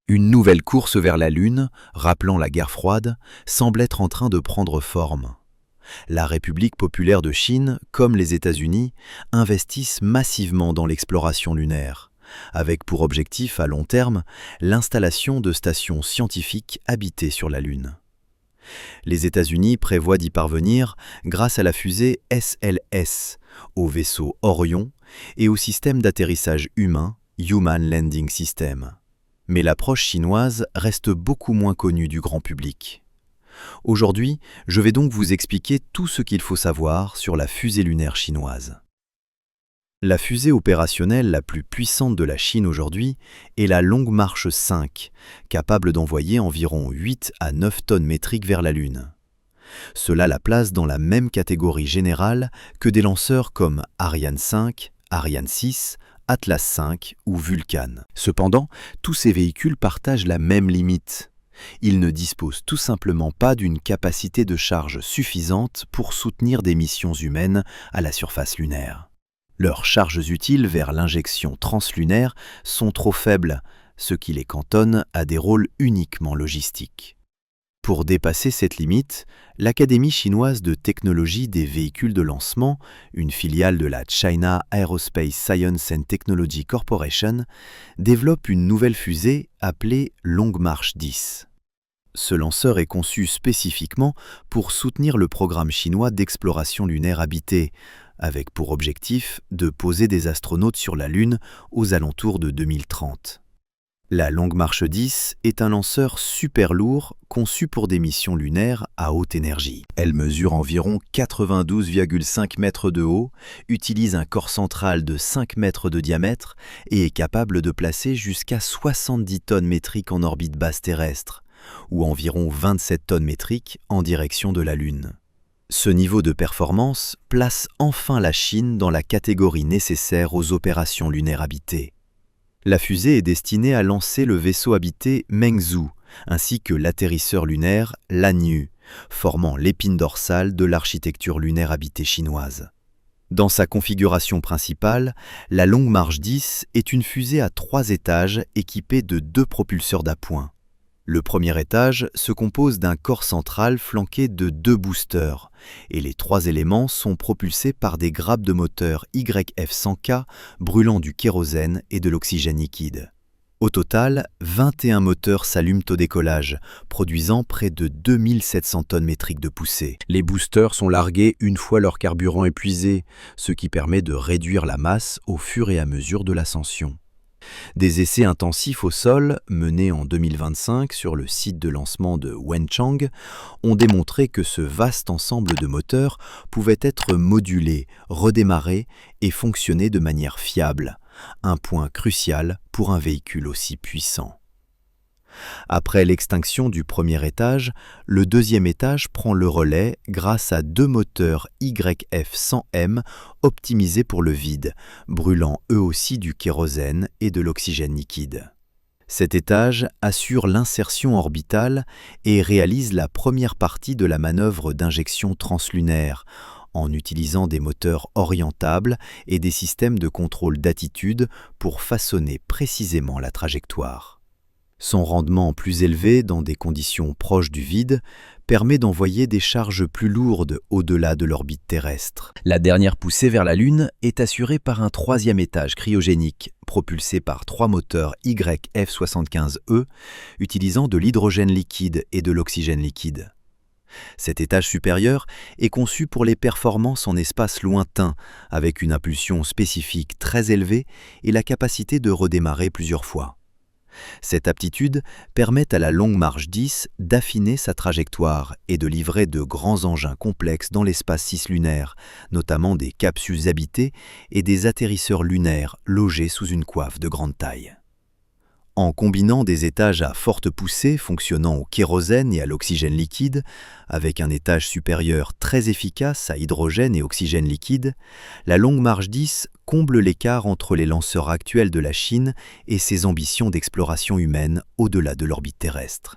Une nouvelle course vers la Lune, rappelant la guerre froide, semble être en train de prendre forme. La République populaire de Chine, comme les États-Unis, investissent massivement dans l'exploration lunaire, avec pour objectif à long terme l'installation de stations scientifiques habitées sur la Lune. Les États-Unis prévoient d'y parvenir grâce à la fusée SLS, au vaisseau Orion et au système d'atterrissage humain Human Landing System. Mais l'approche chinoise reste beaucoup moins connue du grand public. Aujourd'hui, je vais donc vous expliquer tout ce qu'il faut savoir sur la fusée lunaire chinoise. La fusée opérationnelle la plus puissante de la Chine aujourd'hui est la Longue Marche 5, capable d'envoyer environ 8 à 9 tonnes métriques vers la Lune. Cela la place dans la même catégorie générale que des lanceurs comme Ariane 5, Ariane 6, Atlas 5 ou Vulcan. Cependant, tous ces véhicules partagent la même limite. Ils ne disposent tout simplement pas d'une capacité de charge suffisante pour soutenir des missions humaines à la surface lunaire. Leurs charges utiles vers l'injection translunaire sont trop faibles, ce qui les cantonne à des rôles uniquement logistiques. Pour dépasser cette limite, l'Académie chinoise de technologie des véhicules de lancement, une filiale de la China Aerospace Science and Technology Corporation, développe une nouvelle fusée appelée Longue Marche 10. Ce lanceur est conçu spécifiquement pour soutenir le programme chinois d'exploration lunaire habitée, avec pour objectif de poser des astronautes sur la Lune aux alentours de 2030. La Longue Marche 10 est un lanceur super lourd conçu pour des missions lunaires à haute énergie. Elle mesure environ 92,5 mètres de haut, utilise un corps central de 5 mètres de diamètre et est capable de placer jusqu'à 70 tonnes métriques en orbite basse terrestre, ou environ 27 tonnes métriques en direction de la Lune. Ce niveau de performance place enfin la Chine dans la catégorie nécessaire aux opérations lunaires habitées. La fusée est destinée à lancer le vaisseau habité Mengzhou, ainsi que l'atterrisseur lunaire Lanyu, formant l'épine dorsale de l'architecture lunaire habitée chinoise. Dans sa configuration principale, la Longue Marche 10 est une fusée à 3 étages équipée de 2 propulseurs d'appoint. Le premier étage se compose d'un corps central flanqué de 2 boosters, et les 3 éléments sont propulsés par des grappes de moteur YF100K brûlant du kérosène et de l'oxygène liquide. Au total, 21 moteurs s'allument au décollage, produisant près de 2700 tonnes métriques de poussée. Les boosters sont largués une fois leur carburant épuisé, ce qui permet de réduire la masse au fur et à mesure de l'ascension. Des essais intensifs au sol, menés en 2025 sur le site de lancement de Wenchang, ont démontré que ce vaste ensemble de moteurs pouvait être modulé, redémarré et fonctionner de manière fiable, un point crucial pour un véhicule aussi puissant. Après l'extinction du premier étage, le deuxième étage prend le relais grâce à 2 moteurs YF100M optimisés pour le vide, brûlant eux aussi du kérosène et de l'oxygène liquide. Cet étage assure l'insertion orbitale et réalise la première partie de la manœuvre d'injection translunaire, en utilisant des moteurs orientables et des systèmes de contrôle d'attitude pour façonner précisément la trajectoire. Son rendement plus élevé dans des conditions proches du vide permet d'envoyer des charges plus lourdes au-delà de l'orbite terrestre. La dernière poussée vers la Lune est assurée par un 3e étage cryogénique propulsé par 3 moteurs YF75E utilisant de l'hydrogène liquide et de l'oxygène liquide. Cet étage supérieur est conçu pour les performances en espace lointain avec une impulsion spécifique très élevée et la capacité de redémarrer plusieurs fois. Cette aptitude permet à la Longue Marche 10 d'affiner sa trajectoire et de livrer de grands engins complexes dans l'espace cislunaire, notamment des capsules habitées et des atterrisseurs lunaires logés sous une coiffe de grande taille. En combinant des étages à forte poussée fonctionnant au kérosène et à l'oxygène liquide, avec un étage supérieur très efficace à hydrogène et oxygène liquide, la Longue Marche 10 comble l'écart entre les lanceurs actuels de la Chine et ses ambitions d'exploration humaine au-delà de l'orbite terrestre.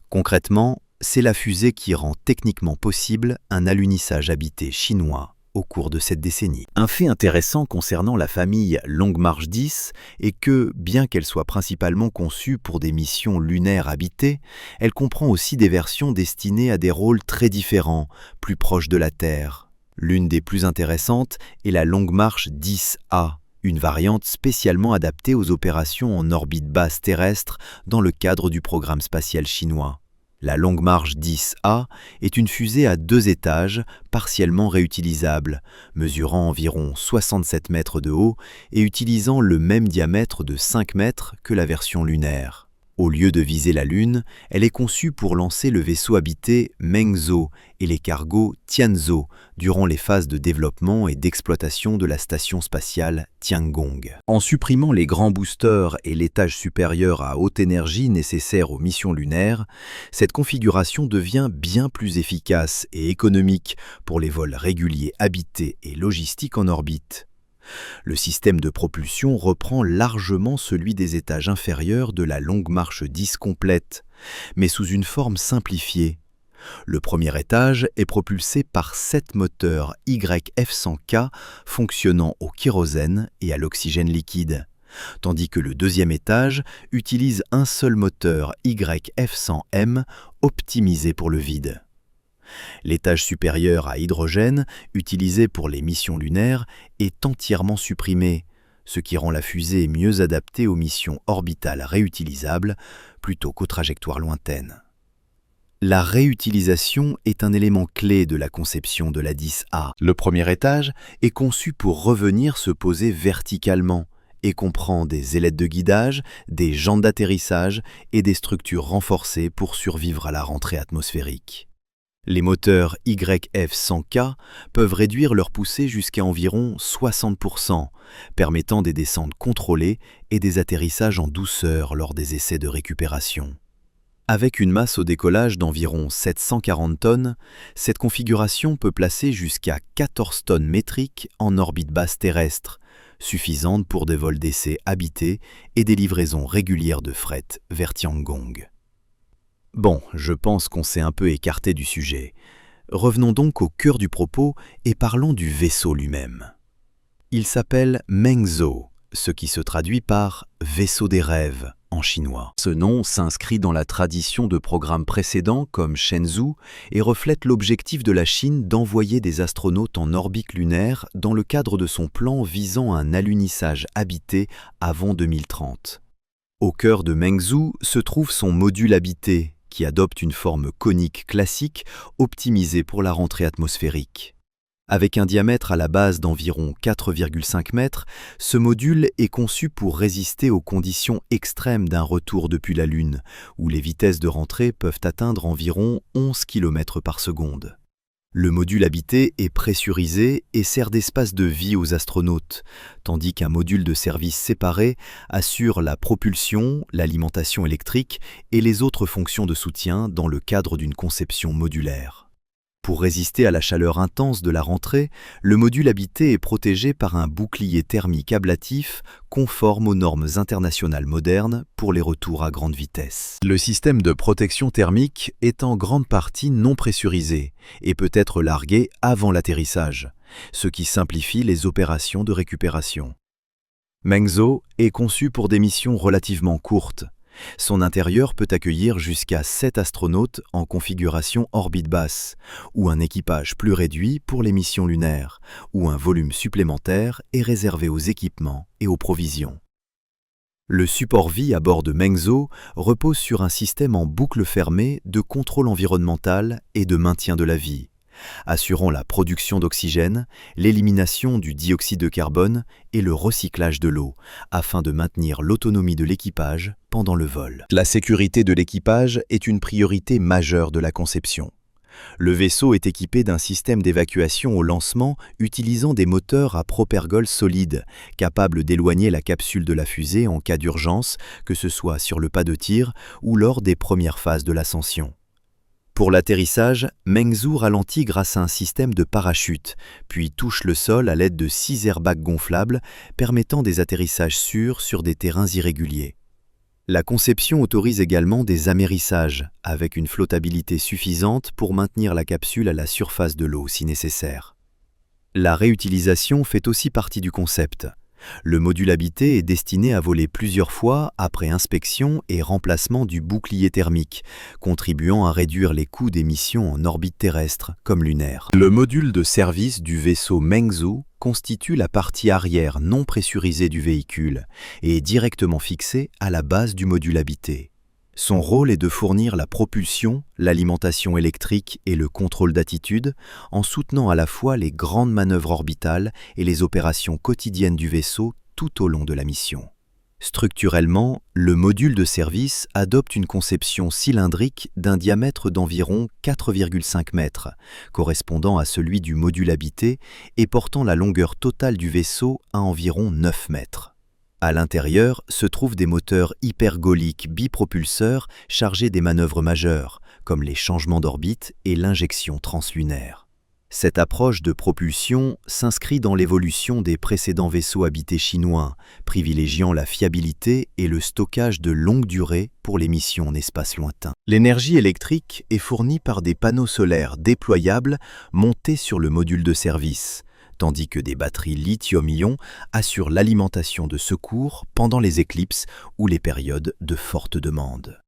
Concrètement, c'est la fusée qui rend techniquement possible un alunissage habité chinois au cours de cette décennie. Un fait intéressant concernant la famille Long March 10 est que, bien qu'elle soit principalement conçue pour des missions lunaires habitées, elle comprend aussi des versions destinées à des rôles très différents, plus proches de la Terre. L'une des plus intéressantes est la Long March 10A, une variante spécialement adaptée aux opérations en orbite basse terrestre dans le cadre du programme spatial chinois. La Long March 10A est une fusée à 2 étages, partiellement réutilisable, mesurant environ 67 mètres de haut et utilisant le même diamètre de 5 mètres que la version lunaire. Au lieu de viser la Lune, elle est conçue pour lancer le vaisseau habité Mengzhou et les cargos Tianzhou durant les phases de développement et d'exploitation de la station spatiale Tiangong. En supprimant les grands boosters et l'étage supérieur à haute énergie nécessaires aux missions lunaires, cette configuration devient bien plus efficace et économique pour les vols réguliers habités et logistiques en orbite. Le système de propulsion reprend largement celui des étages inférieurs de la Long March 10 complète, mais sous une forme simplifiée. Le premier étage est propulsé par 7 moteurs YF-100K fonctionnant au kérosène et à l'oxygène liquide, tandis que le deuxième étage utilise un seul moteur YF-100M optimisé pour le vide. L'étage supérieur à hydrogène, utilisé pour les missions lunaires, est entièrement supprimé, ce qui rend la fusée mieux adaptée aux missions orbitales réutilisables plutôt qu'aux trajectoires lointaines. La réutilisation est un élément clé de la conception de la 10A. Le premier étage est conçu pour revenir se poser verticalement et comprend des ailettes de guidage, des jantes d'atterrissage et des structures renforcées pour survivre à la rentrée atmosphérique. Les moteurs YF-100K peuvent réduire leur poussée jusqu'à environ 60%, permettant des descentes contrôlées et des atterrissages en douceur lors des essais de récupération. Avec une masse au décollage d'environ 740 tonnes, cette configuration peut placer jusqu'à 14 tonnes métriques en orbite basse terrestre, suffisante pour des vols d'essai habités et des livraisons régulières de fret vers Tiangong. Bon, je pense qu'on s'est un peu écarté du sujet. Revenons donc au cœur du propos et parlons du vaisseau lui-même. Il s'appelle Mengzhou, ce qui se traduit par « vaisseau des rêves » en chinois. Ce nom s'inscrit dans la tradition de programmes précédents comme Shenzhou et reflète l'objectif de la Chine d'envoyer des astronautes en orbite lunaire dans le cadre de son plan visant un alunissage habité avant 2030. Au cœur de Mengzhou se trouve son module habité, qui adopte une forme conique classique optimisée pour la rentrée atmosphérique. Avec un diamètre à la base d'environ 4,5 mètres, ce module est conçu pour résister aux conditions extrêmes d'un retour depuis la Lune, où les vitesses de rentrée peuvent atteindre environ 11 km par seconde. Le module habité est pressurisé et sert d'espace de vie aux astronautes, tandis qu'un module de service séparé assure la propulsion, l'alimentation électrique et les autres fonctions de soutien dans le cadre d'une conception modulaire. Pour résister à la chaleur intense de la rentrée, le module habité est protégé par un bouclier thermique ablatif conforme aux normes internationales modernes pour les retours à grande vitesse. Le système de protection thermique est en grande partie non pressurisé et peut être largué avant l'atterrissage, ce qui simplifie les opérations de récupération. Mengzhou est conçu pour des missions relativement courtes. Son intérieur peut accueillir jusqu'à 7 astronautes en configuration orbite basse, ou un équipage plus réduit pour les missions lunaires, où un volume supplémentaire est réservé aux équipements et aux provisions. Le support vie à bord de Mengzhou repose sur un système en boucle fermée de contrôle environnemental et de maintien de la vie, assurant la production d'oxygène, l'élimination du dioxyde de carbone et le recyclage de l'eau, afin de maintenir l'autonomie de l'équipage pendant le vol. La sécurité de l'équipage est une priorité majeure de la conception. Le vaisseau est équipé d'un système d'évacuation au lancement utilisant des moteurs à propergol solide, capables d'éloigner la capsule de la fusée en cas d'urgence, que ce soit sur le pas de tir ou lors des premières phases de l'ascension. Pour l'atterrissage, Mengzhou ralentit grâce à un système de parachute, puis touche le sol à l'aide de 6 airbags gonflables permettant des atterrissages sûrs sur des terrains irréguliers. La conception autorise également des amérissages, avec une flottabilité suffisante pour maintenir la capsule à la surface de l'eau si nécessaire. La réutilisation fait aussi partie du concept. Le module habité est destiné à voler plusieurs fois après inspection et remplacement du bouclier thermique, contribuant à réduire les coûts des missions en orbite terrestre comme lunaire. Le module de service du vaisseau Mengzhou constitue la partie arrière non pressurisée du véhicule et est directement fixé à la base du module habité. Son rôle est de fournir la propulsion, l'alimentation électrique et le contrôle d'attitude, en soutenant à la fois les grandes manœuvres orbitales et les opérations quotidiennes du vaisseau tout au long de la mission. Structurellement, le module de service adopte une conception cylindrique d'un diamètre d'environ 4,5 mètres, correspondant à celui du module habité et portant la longueur totale du vaisseau à environ 9 mètres. À l'intérieur se trouvent des moteurs hypergoliques bipropulseurs chargés des manœuvres majeures, comme les changements d'orbite et l'injection translunaire. Cette approche de propulsion s'inscrit dans l'évolution des précédents vaisseaux habités chinois, privilégiant la fiabilité et le stockage de longue durée pour les missions en espace lointain. L'énergie électrique est fournie par des panneaux solaires déployables montés sur le module de service, tandis que des batteries lithium-ion assurent l'alimentation de secours pendant les éclipses ou les périodes de forte demande.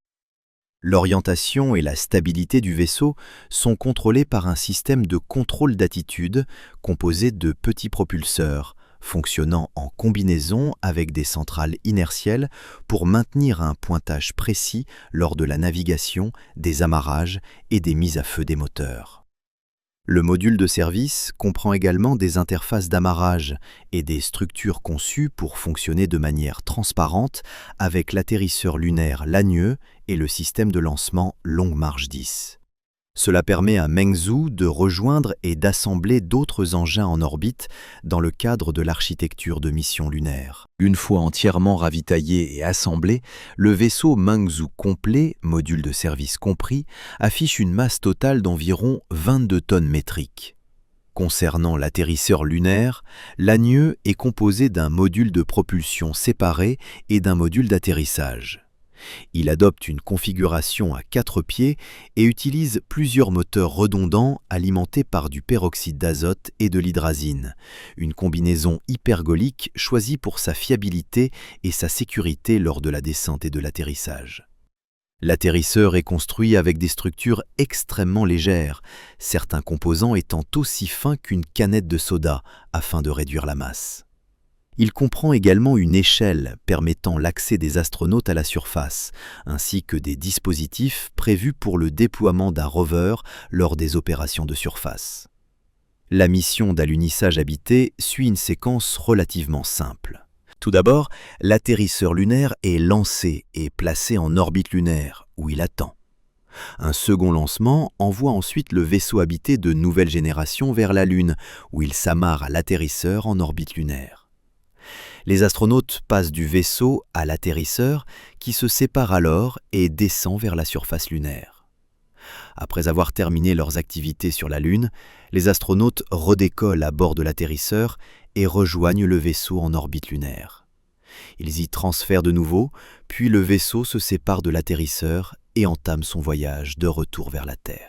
L'orientation et la stabilité du vaisseau sont contrôlées par un système de contrôle d'attitude composé de petits propulseurs, fonctionnant en combinaison avec des centrales inertielles pour maintenir un pointage précis lors de la navigation, des amarrages et des mises à feu des moteurs. Le module de service comprend également des interfaces d'amarrage et des structures conçues pour fonctionner de manière transparente avec l'atterrisseur lunaire Lagnieu et le système de lancement Longue Marche 10. Cela permet à Mengzhou de rejoindre et d'assembler d'autres engins en orbite dans le cadre de l'architecture de mission lunaire. Une fois entièrement ravitaillé et assemblé, le vaisseau Mengzhou complet, module de service compris, affiche une masse totale d'environ 22 tonnes métriques. Concernant l'atterrisseur lunaire, Lagnieu est composé d'un module de propulsion séparé et d'un module d'atterrissage. Il adopte une configuration à 4 pieds et utilise plusieurs moteurs redondants alimentés par du peroxyde d'azote et de l'hydrazine, une combinaison hypergolique choisie pour sa fiabilité et sa sécurité lors de la descente et de l'atterrissage. L'atterrisseur est construit avec des structures extrêmement légères, certains composants étant aussi fins qu'une canette de soda afin de réduire la masse. Il comprend également une échelle permettant l'accès des astronautes à la surface, ainsi que des dispositifs prévus pour le déploiement d'un rover lors des opérations de surface. La mission d'alunissage habité suit une séquence relativement simple. Tout d'abord, l'atterrisseur lunaire est lancé et placé en orbite lunaire, où il attend. Un second lancement envoie ensuite le vaisseau habité de nouvelle génération vers la Lune, où il s'amarre à l'atterrisseur en orbite lunaire. Les astronautes passent du vaisseau à l'atterrisseur qui se sépare alors et descend vers la surface lunaire. Après avoir terminé leurs activités sur la Lune, les astronautes redécollent à bord de l'atterrisseur et rejoignent le vaisseau en orbite lunaire. Ils y transfèrent de nouveau, puis le vaisseau se sépare de l'atterrisseur et entame son voyage de retour vers la Terre.